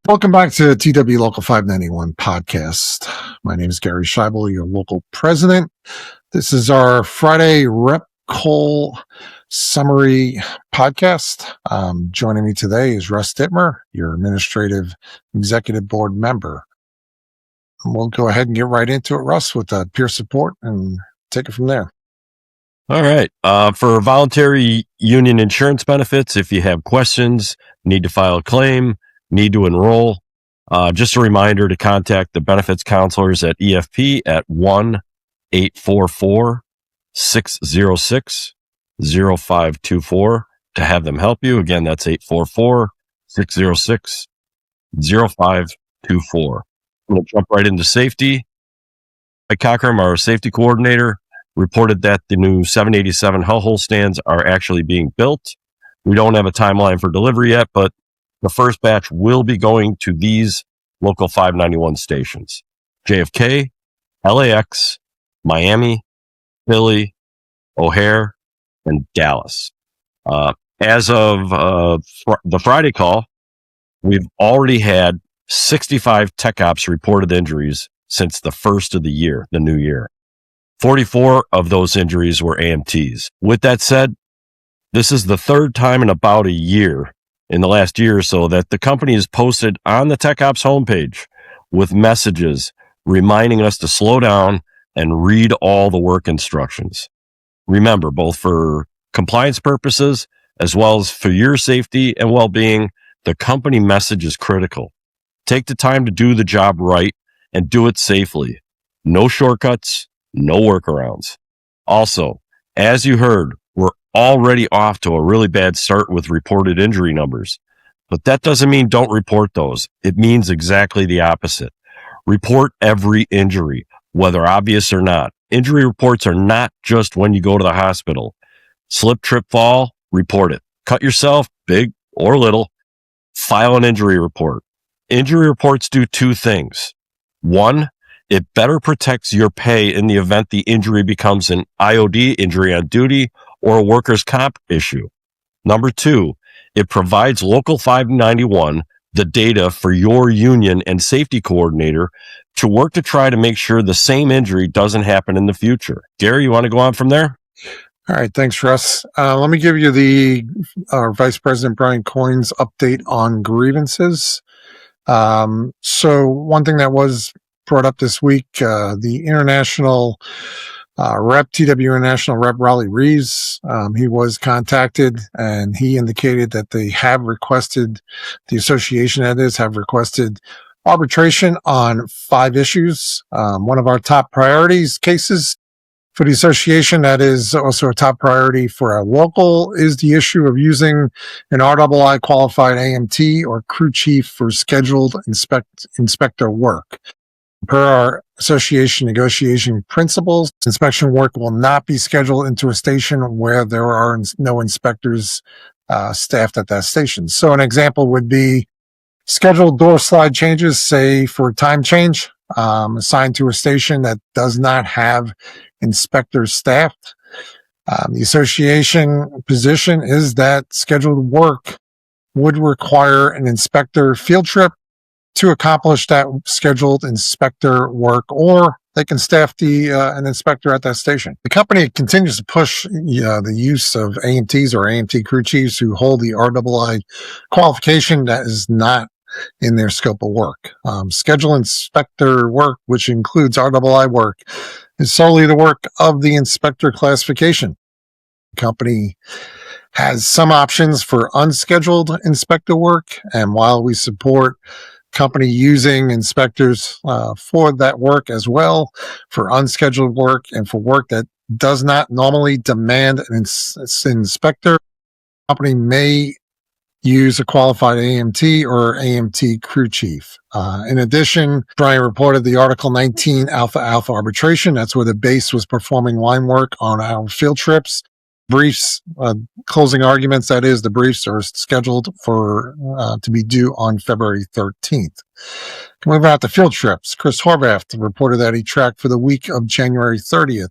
Welcome back to TW Local 591 podcast. My name is Gary Scheibel, your local president. This is our Friday Rep Coal Summary podcast. Joining me today is Russ Dittmer, your administrative executive board member. We'll go ahead and get right into it, Russ, with peer support and take it from there. All right. For voluntary union insurance benefits, if you have questions, need to file a claim, need to enroll, just a reminder to contact the benefits counselors at EFP at 1-844-606-0524 to have them help you. Again, that's 844-606-0524. I'm going to jump right into safety. Mike Cockram, our safety coordinator, reported that the new 787 hellhole stands are actually being built. We don't have a timeline for delivery yet, but the first batch will be going to these local 591 stations: JFK, LAX, Miami, Philly, O'Hare, and Dallas. As of the Friday call, we've already had 65 tech ops reported injuries since the first of the year, the new year. 44 of those injuries were AMTs. With that said, this is the third time in about a year, in the last year or so, that the company has posted on the Tech Ops homepage with messages reminding us to slow down and read all the work instructions. Remember, both for compliance purposes as well as for your safety and well-being, the company message is critical. Take the time to do the job right and do it safely. No shortcuts, no workarounds. Also, as you heard, we're already off to a really bad start with reported injury numbers. But that doesn't mean don't report those. It means exactly the opposite. Report every injury, whether obvious or not. Injury reports are not just when you go to the hospital. Slip, trip, fall, report it. Cut yourself, big or little, file an injury report. Injury reports do two things. One, it better protects your pay in the event the injury becomes an IOD, injury on duty, or a workers' comp issue. Number two, it provides Local 591 the data for your union and safety coordinator to work to try to make sure the same injury doesn't happen in the future. Gary, you want to go on from there? All right. Thanks, Russ. Let me give you our Vice President Brian Coyne's update on grievances. So one thing that was brought up this week, the international TW International Rep Raleigh Reeves, he was contacted and he indicated that they have requested, the association that is, have requested arbitration on 5 issues. One of our top priorities cases for the association, that is also a top priority for our local, is the issue of using an RII qualified AMT or crew chief for scheduled inspector work. Per our association negotiation principles, inspection work will not be scheduled into a station where there are no inspectors staffed at that station. So an example would be scheduled door slide changes, say for time change, assigned to a station that does not have inspectors staffed. The association position is that scheduled work would require an inspector field trip to accomplish that scheduled inspector work, or they can staff an inspector at that station. The company continues to push the use of AMTs or AMT crew chiefs who hold the RII qualification that is not in their scope of work. Scheduled inspector work, which includes RII work, is solely the work of the inspector classification. The company has some options for unscheduled inspector work, and while we support company using inspectors for that work as well, for unscheduled work and for work that does not normally demand an inspector, the company may use a qualified AMT or AMT crew chief. In addition, Brian reported the Article 19 Alpha Alpha arbitration. That's where the base was performing line work on our field trips. Briefs, closing arguments, that is, the briefs are scheduled to be due on February 13th. Moving on to field trips, Chris Horvath reported that he tracked for the week of January 30th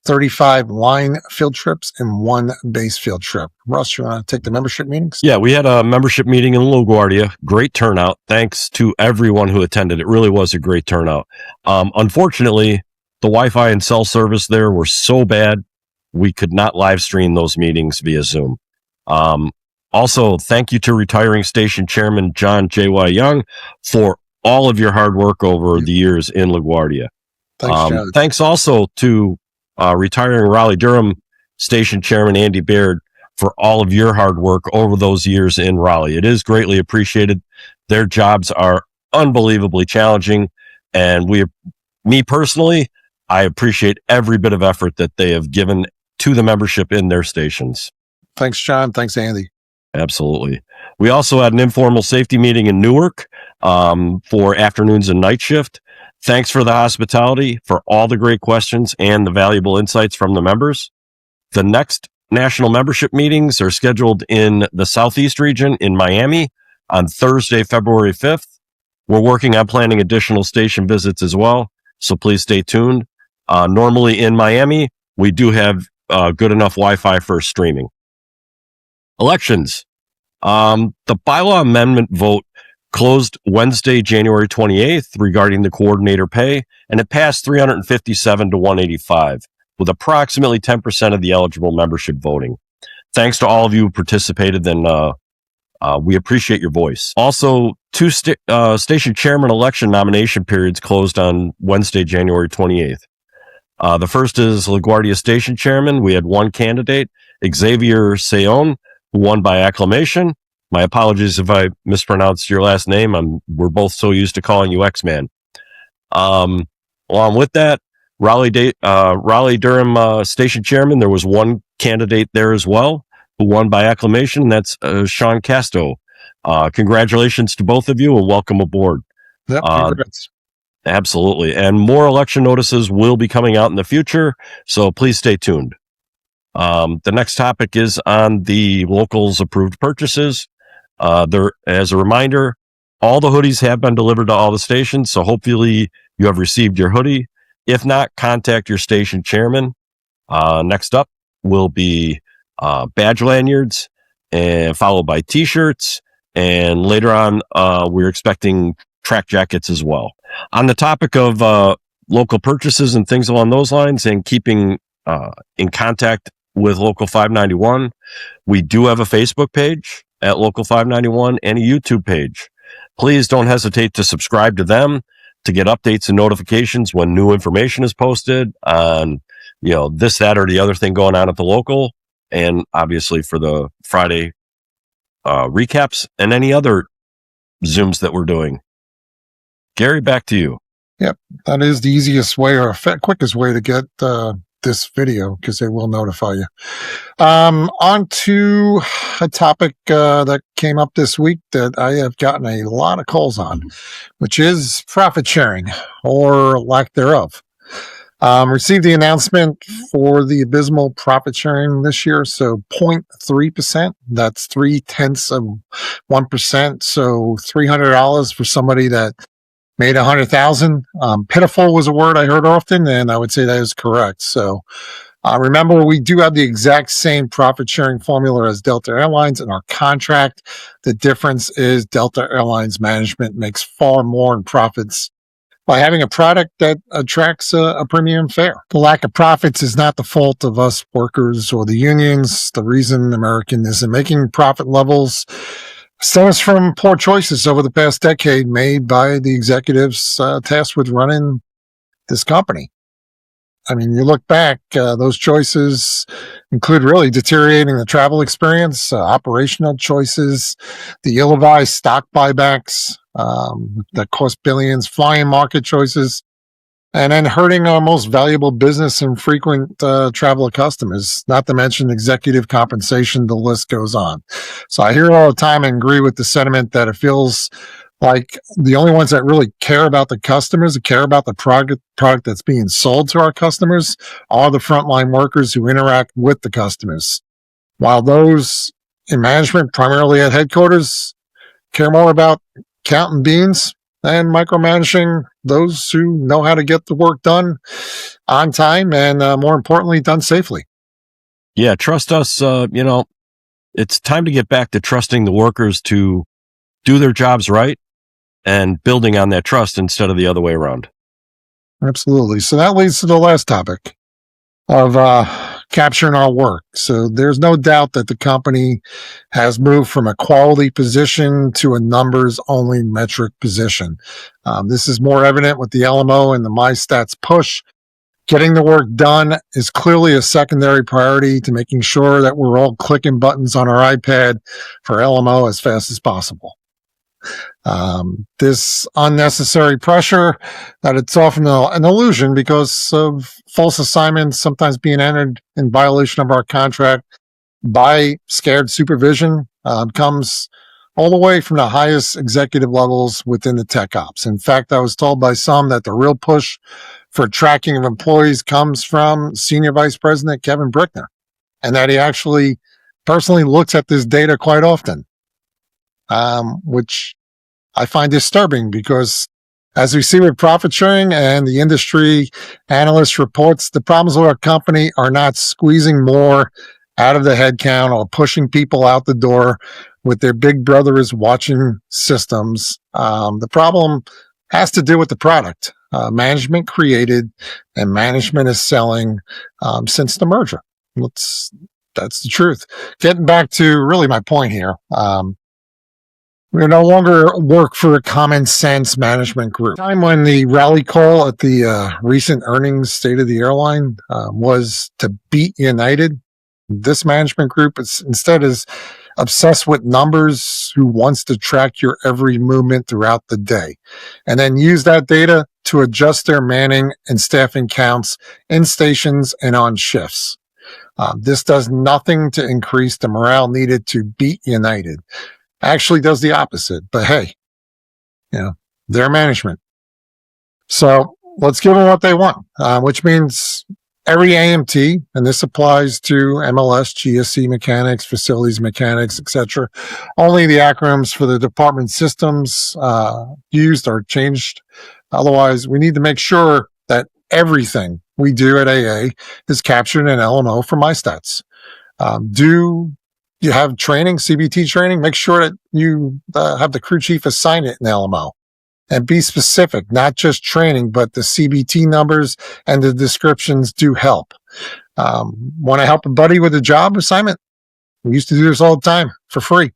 35 line field trips, and 1 base field trip. Russ, you want to take the membership meetings? Yeah, we had a membership meeting in LaGuardia. Great turnout. Thanks to everyone who attended. It really was a great turnout. Unfortunately, the Wi-Fi and cell service there were so bad, we could not live stream those meetings via Zoom. Also, thank you to retiring station chairman John J.Y. Young for all of your hard work over the years in LaGuardia. Thanks, John. Thanks also to retiring Raleigh-Durham station chairman Andy Baird for all of your hard work over those years in Raleigh. It is greatly appreciated. Their jobs are unbelievably challenging, and me personally, I appreciate every bit of effort that they have given to the membership in their stations. Thanks, John. Thanks, Andy. Absolutely. We also had an informal safety meeting in Newark for afternoons and night shift. Thanks for the hospitality, for all the great questions and the valuable insights from the members. The next national membership meetings are scheduled in the Southeast region in Miami on Thursday, February 5th. We're working on planning additional station visits as well, so please stay tuned. Normally in Miami, we do have good enough Wi-Fi for streaming. Elections. The bylaw amendment vote closed Wednesday, January 28th regarding the coordinator pay, and it passed 357 to 185 with approximately 10% of the eligible membership voting. Thanks to all of you who participated, and we appreciate your voice. Also, 2 station chairman election nomination periods closed on Wednesday, January 28th. The first is LaGuardia station chairman. We had 1 candidate, Xavier Seon, who won by acclamation. My apologies if I mispronounced your last name. We're both so used to calling you X-Man. Along with that, Raleigh-Durham station chairman, there was 1 candidate there as well who won by acclamation, and that's Sean Casto. Congratulations to both of you and welcome aboard. Yep, congrats. Absolutely. And more election notices will be coming out in the future, so please stay tuned. The next topic is on the locals approved purchases. As a reminder, all the hoodies have been delivered to all the stations, so hopefully you have received your hoodie. If not, contact your station chairman. Next up will be badge lanyards, and followed by t-shirts, and later on we're expecting track jackets as well. On the topic of local purchases and things along those lines, and keeping in contact with Local 591, we do have a Facebook page at Local 591 and a YouTube page. Please don't hesitate to subscribe to them to get updates and notifications when new information is posted on, this, that, or the other thing going on at the local, and obviously for the Friday recaps and any other Zooms that we're doing. Gary, back to you. Yep, that is the easiest way or quickest way to get this video, because they will notify you. On to a topic that came up this week that I have gotten a lot of calls on, which is profit sharing or lack thereof. Received the announcement for the abysmal profit sharing this year. So 0.3%, that's 0.3%. So $300 for somebody that made 100,000. Pitiful was a word I heard often, and I would say that is correct. So remember, we do have the exact same profit sharing formula as Delta Airlines in our contract. The difference is Delta Airlines management makes far more in profits by having a product that attracts a premium fare. The lack of profits is not the fault of us workers or the unions. The reason American isn't making profit levels stems from poor choices over the past decade made by the executives tasked with running this company. I mean, you look back, those choices include really deteriorating the travel experience, operational choices, the ill-advised stock buybacks that cost billions, flying market choices, and then hurting our most valuable business and frequent traveler customers, not to mention executive compensation. The list goes on. So I hear it all the time and agree with the sentiment that it feels like the only ones that really care about the customers, that care about the product that's being sold to our customers, are the frontline workers who interact with the customers. While those in management, primarily at headquarters, care more about counting beans and micromanaging those who know how to get the work done on time and, more importantly, done safely. Yeah, trust us. It's time to get back to trusting the workers to do their jobs right and building on that trust instead of the other way around. Absolutely. So that leads to the last topic of capturing our work. So there's no doubt that the company has moved from a quality position to a numbers only metric position. This is more evident with the LMO and the MyStats push. Getting the work done is clearly a secondary priority to making sure that we're all clicking buttons on our iPad for LMO as fast as possible. This unnecessary pressure that it's often an illusion because of false assignments sometimes being entered in violation of our contract by scared supervision comes all the way from the highest executive levels within the tech ops. In fact, I was told by some that the real push for tracking of employees comes from Senior Vice President Kevin Brickner, and that he actually personally looks at this data quite often, which I find disturbing because, as we see with profit sharing and the industry analyst reports, the problems with our company are not squeezing more out of the headcount or pushing people out the door with their big brother is watching systems. The problem has to do with the product management created and management is selling since the merger. That's the truth. Getting back to really my point here. We no longer work for a common sense management group. Time when the rally call at the recent earnings state of the airline was to beat United. This management group instead is obsessed with numbers, who wants to track your every movement throughout the day and then use that data to adjust their manning and staffing counts in stations and on shifts. This does nothing to increase the morale needed to beat United. Actually does the opposite, but hey, their management. So let's give them what they want, which means every AMT, and this applies to MLS, GSC mechanics, facilities mechanics, etc. Only the acronyms for the department systems used are changed. Otherwise, we need to make sure that everything we do at AA is captured in LMO for MyStats. Do you have training, CBT training? Make sure that you have the crew chief assign it in LMO. And be specific, not just training, but the CBT numbers and the descriptions do help. Want to help a buddy with a job assignment? We used to do this all the time for free.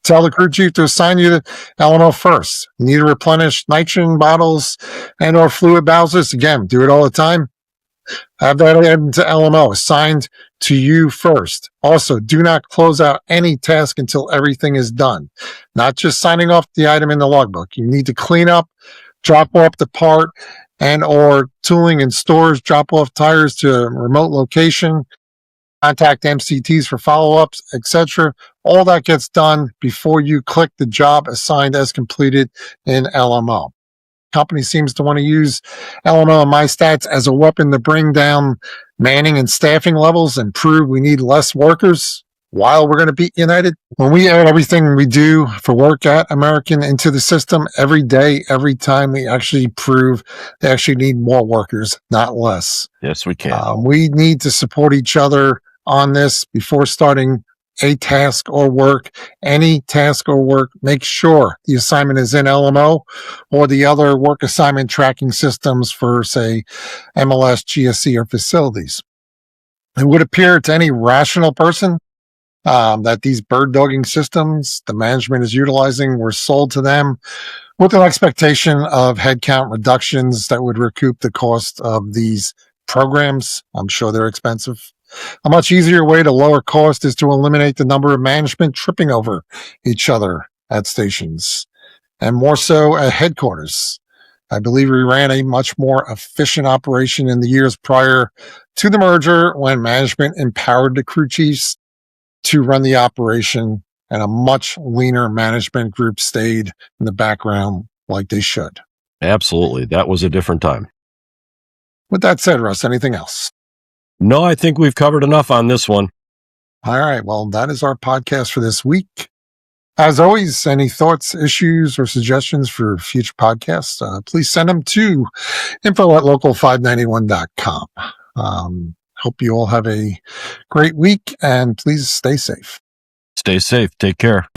Tell the crew chief to assign you the LMO first. You need to replenish nitrogen bottles and or fluid bowsers. Again, do it all the time. Have that added to LMO, assigned to you first. Also, do not close out any task until everything is done. Not just signing off the item in the logbook. You need to clean up, drop off the part, and or tooling in stores, drop off tires to a remote location, contact MCTs for follow-ups, etc. All that gets done before you click the job assigned as completed in LMO. Company seems to want to use LMO and MyStats as a weapon to bring down manning and staffing levels and prove we need less workers while we're going to beat United. When we add everything we do for work at American into the system every day, every time, we actually prove they actually need more workers, not less. Yes, we can. We need to support each other on this before starting a task or work, any task or work. Make sure the assignment is in LMO or the other work assignment tracking systems for, say, MLS, GSC, or facilities. It would appear to any rational person that these bird dogging systems the management is utilizing were sold to them with an expectation of headcount reductions that would recoup the cost of these programs. I'm sure they're expensive. A much easier way to lower cost is to eliminate the number of management tripping over each other at stations, and more so at headquarters. I believe we ran a much more efficient operation in the years prior to the merger when management empowered the crew chiefs to run the operation, and a much leaner management group stayed in the background like they should. Absolutely. That was a different time. With that said, Russ, anything else? No, I think we've covered enough on this one. All right. Well, that is our podcast for this week. As always, any thoughts, issues, or suggestions for future podcasts, please send them to info@local591.com. Hope you all have a great week, and please stay safe. Stay safe. Take care.